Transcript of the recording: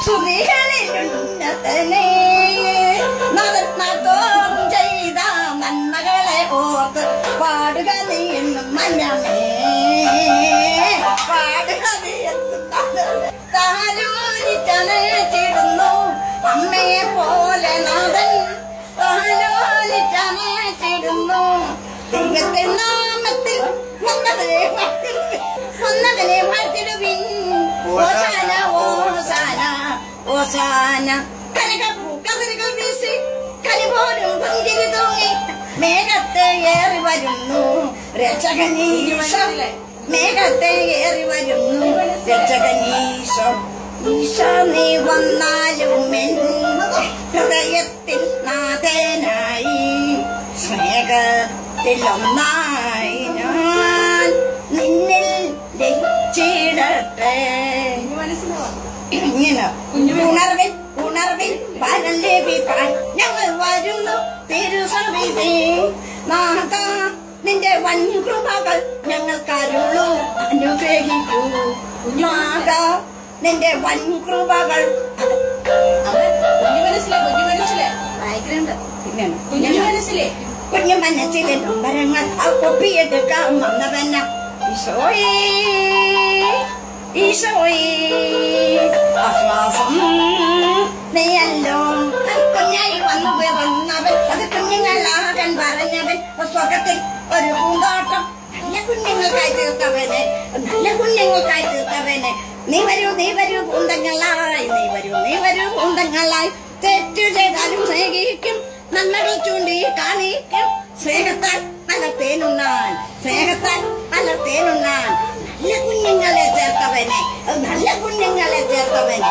സുധികളിലുന്നതനെ നടത്തോറും ചെയ്ത നന്മകളെ ഓർത്ത് പാടുക നീ എന്നും മഞ്ഞമേ പാടുക നീ എന്നും താലോലിച്ചണച്ചിടുന്നു അമ്മയെ പോലെ നാഥൻ താലോലിച്ചണച്ചിടുന്നു ദൈവത്തെ നാമത്തിൽ വന്നവനെ വാഴ്ത്തിടുവിൻ ഓശാന ഓശാന ഓശാന കനകപ്പൂക്കതിരുകൾ വീശി കനിപോലും പുഞ്ചിരി തൂങ്ങി മേഘത്തെ ഏറി വരുന്നു രക്ഷകനീശോ മേഘത്തെ ഏറി വരുന്നു രക്ഷകനീശോ ഈശോ നീ വന്നാലും എൻ ഹൃദയത്തിൽ നാഥനായി സ്നേഹത്തിലൊന്നായി ഞാൻ നിന്നിൽ ലയിച്ചിടട്ടെ. ഇങ്ങനെ ഉണർവിൽ ഫലം ലഭിക്കാൻ ഞങ്ങൾ വരുന്നു തിരുസവിധി നാഥ നിന്റെ വൻ കൃപകൾ ഞങ്ങൾക്കരുളൂ അനുഗ്രഹിക്കൂ നാഥ നിന്റെ വൻ കൃപകൾ കുഞ്ഞു മനസ്സിലെ നൊമ്പരങ്ങൾ ഒപ്പിയെടുക്കാൻ വന്നവന്ന ഈശോയേ ഈശോയേ ആശ്വാസം നീയല്ലോ കുഞ്ഞായി വന്നു പിറന്നവൻ അത് കുഞ്ഞുങ്ങളാകാൻ പറഞ്ഞവൻ സ്വർഗത്തിൽ ഒരു പൂന്തോട്ടം നല്ല കുഞ്ഞുങ്ങൾക്കായി തീർത്തവനെ നല്ല കുഞ്ഞുങ്ങൾക്കായി തീർത്തവനെ നീ വരൂ പൂന്തങ്ങളായി നീ വരൂ പൂന്തങ്ങളായി തെറ്റു ചെയ്താലും സ്നേഹിക്കും നന്മകൾ ചൂണ്ടി കാണിക്കും സ്നേഹത്താൽ പലർത്തേനുണ്ണാൻ നല്ല കുഞ്ഞുങ്ങളെ ചേർത്തവനെ